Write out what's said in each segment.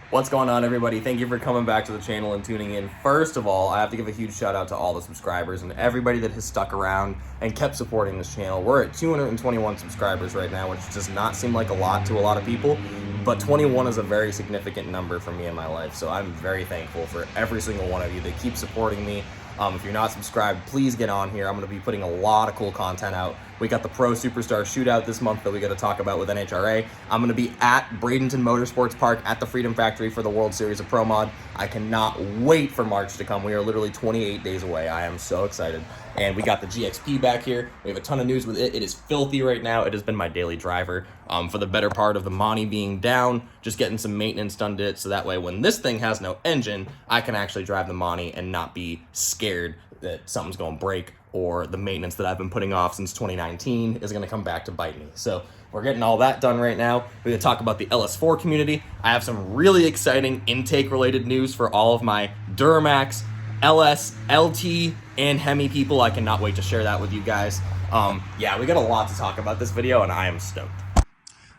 What's going on, everybody? Thank you for coming back to the channel and tuning in. First of all, I have to give a huge shout out to all the subscribers and everybody that has stuck around and kept supporting this channel. We're at 221 subscribers right now, which does not seem like a lot to a lot of people, but 21 is a very significant number for me in my life, so I'm very thankful for every single one of you that keep supporting me. If you're not subscribed, please get on here. I'm going to be putting a lot of cool content out. We got the Pro Superstar Shootout this month that we got to talk about with NHRA. I'm going to be at Bradenton Motorsports Park at the Freedom Factory for the World Series of Pro Mod. I cannot wait for March to come. We are literally 28 days away. I am so excited. And we got the GXP back here. We have a ton of news with it. It is filthy right now. It has been my daily driver for the better part of the Monte being down, just getting some maintenance done to it, so that way when this thing has no engine, I can actually drive the Monte and not be scared that something's going to break or the maintenance that I've been putting off since 2019 is going to come back to bite me. So we're getting all that done right now. We're going to talk about the LS4 community. I have some really exciting intake-related news for all of my Duramax, LS, LT, and Hemi people. I cannot wait to share that with you guys. Yeah, we got a lot to talk about this video, and I am stoked.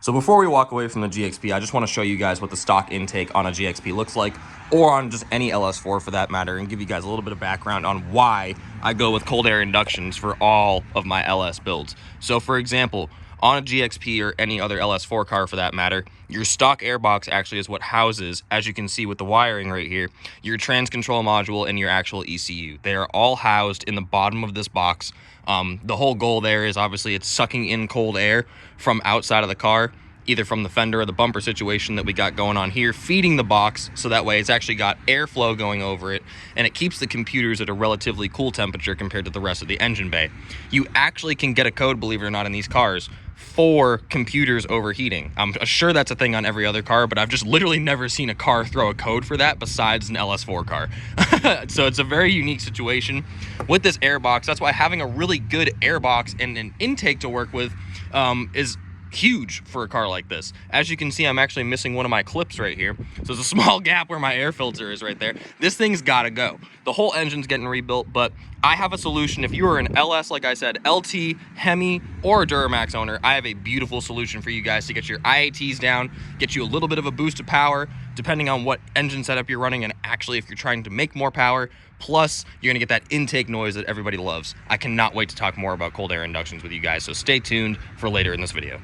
So before we walk away from the GXP, I just want to show you guys what the stock intake on a GXP looks like, or on just any LS4 for that matter, and give you guys a little bit of background on why I go with cold air inductions for all of my LS builds. So for example, on a GXP or any other LS4 car for that matter, your stock airbox actually is what houses, as you can see with the wiring right here, your trans control module and your actual ECU. They are all housed in the bottom of this box. The whole goal there is obviously it's sucking in cold air from outside of the car, either from the fender or the bumper situation that we got going on here, feeding the box, so that way it's actually got airflow going over it, and it keeps the computers at a relatively cool temperature compared to the rest of the engine bay. You actually can get a code, believe it or not, in these cars for computers overheating. I'm sure that's a thing on every other car, but I've just literally never seen a car throw a code for that besides an LS4 car. So it's a very unique situation with this airbox. That's why having a really good airbox and an intake to work with is huge for a car like this. As you can see, I'm actually missing one of my clips right here, so there's a small gap where my air filter is right there. This thing's gotta go. The whole engine's getting rebuilt, but I have a solution. If you are an LS, like I said, LT, Hemi, or a Duramax owner, I have a beautiful solution for you guys to get your IATs down, get you a little bit of a boost of power, depending on what engine setup you're running, and actually if you're trying to make more power, plus you're gonna get that intake noise that everybody loves. I cannot wait to talk more about cold air inductions with you guys, so stay tuned for later in this video.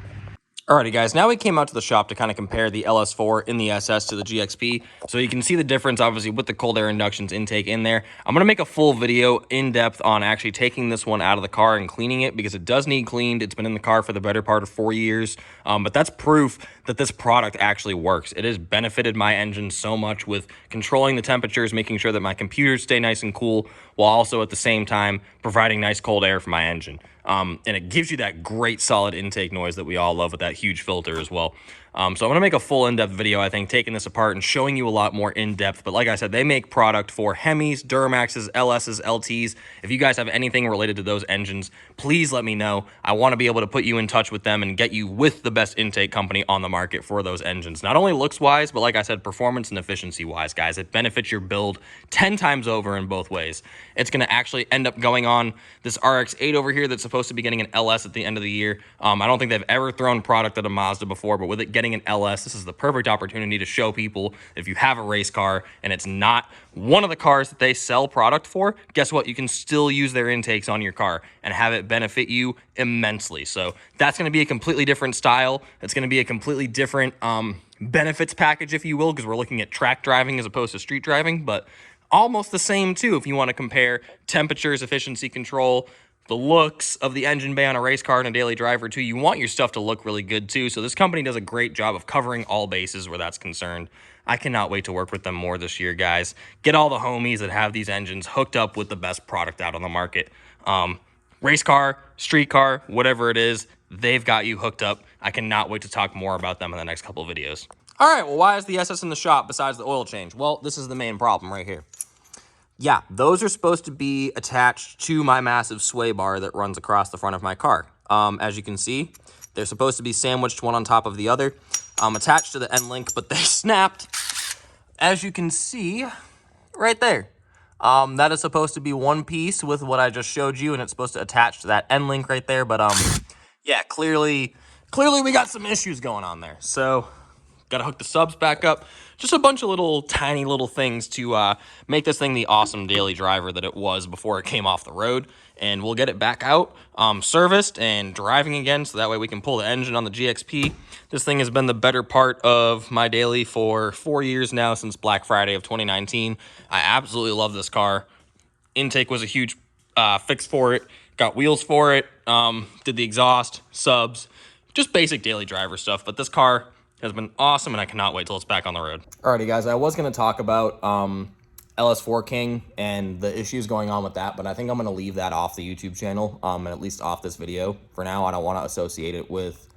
Alrighty guys, now we came out to the shop to kind of compare the LS4 in the SS to the GXP, so you can see the difference obviously with the cold air inductions intake in there. I'm going to make a full video in depth on actually taking this one out of the car and cleaning it, because it does need cleaned. It's been in the car for the better part of 4 years, but that's proof that this product actually works. It has benefited my engine so much with controlling the temperatures, making sure that my computers stay nice and cool, while also at the same time providing nice cold air for my engine. And it gives you that great solid intake noise that we all love with that huge filter as well. So I'm going to make a full in-depth video, I think, taking this apart and showing you a lot more in-depth. But like I said, they make product for Hemis, Duramaxes, LSs, LTs. If you guys have anything related to those engines, please let me know. I want to be able to put you in touch with them and get you with the best intake company on the market for those engines. Not only looks-wise, but like I said, performance and efficiency-wise, guys. It benefits your build 10 times over in both ways. It's going to actually end up going on this RX-8 over here that's supposed to be getting an LS at the end of the year. I don't think they've ever thrown product at a Mazda before, but with it getting an LS, this is the perfect opportunity to show people, if you have a race car and it's not one of the cars that they sell product for, guess what? You can still use their intakes on your car and have it benefit you immensely. So that's going to be a completely different style. It's going to be a completely different benefits package, if you will, because we're looking at track driving as opposed to street driving, but almost the same too if you want to compare temperatures, efficiency control, the looks of the engine bay on a race car and a daily driver too. You want your stuff to look really good too. So this company does a great job of covering all bases where that's concerned. I cannot wait to work with them more this year, guys. Get all the homies that have these engines hooked up with the best product out on the market. Race car, street car, whatever it is, they've got you hooked up. I cannot wait to talk more about them in the next couple of videos. All right, well, why is the SS in the shop besides the oil change? Well, this is the main problem right here. Yeah, those are supposed to be attached to my massive sway bar that runs across the front of my car. As you can see, they're supposed to be sandwiched one on top of the other, attached to the end link, but they snapped, as you can see, right there. That is supposed to be one piece with what I just showed you, and it's supposed to attach to that end link right there, but yeah, clearly we got some issues going on there. So Got to hook the subs back up. Just a bunch of little tiny little things to make this thing the awesome daily driver that it was before it came off the road. And we'll get it back out, serviced and driving again, so that way we can pull the engine on the GXP. This thing has been the better part of my daily for 4 years now, since Black Friday of 2019. I absolutely love this car. Intake was a huge fix for it. Got wheels for it. Did the exhaust, subs, just basic daily driver stuff. But this car has been awesome, and I cannot wait till it's back on the road. Alrighty, guys, I was going to talk about LS4 King and the issues going on with that, but I think I'm going to leave that off the YouTube channel, and at least off this video for now. I don't want to associate it with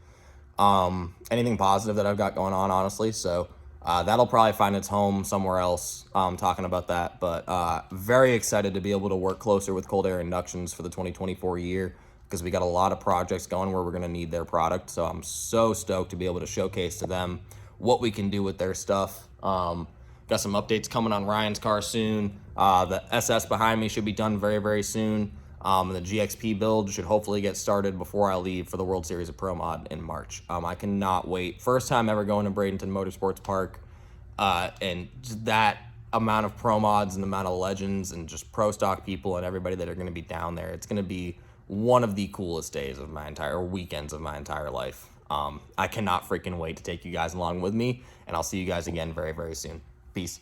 anything positive that I've got going on, honestly. So that'll probably find its home somewhere else, talking about that. But very excited to be able to work closer with Cold Air Inductions for the 2024 year, because we got a lot of projects going where we're going to need their product. So I'm so stoked to be able to showcase to them what we can do with their stuff. Got some updates coming on Ryan's car soon. The SS behind me should be done very, very soon. And the GXP build should hopefully get started before I leave for the World Series of Pro Mod in March. I cannot wait. First time ever going to Bradenton Motorsports Park. And just that amount of pro mods and the amount of legends and just pro stock people and everybody that are going to be down there. It's going to be one of the coolest days of my entire weekends of my entire life. I cannot freaking wait to take you guys along with me, and I'll see you guys again very, very soon. Peace.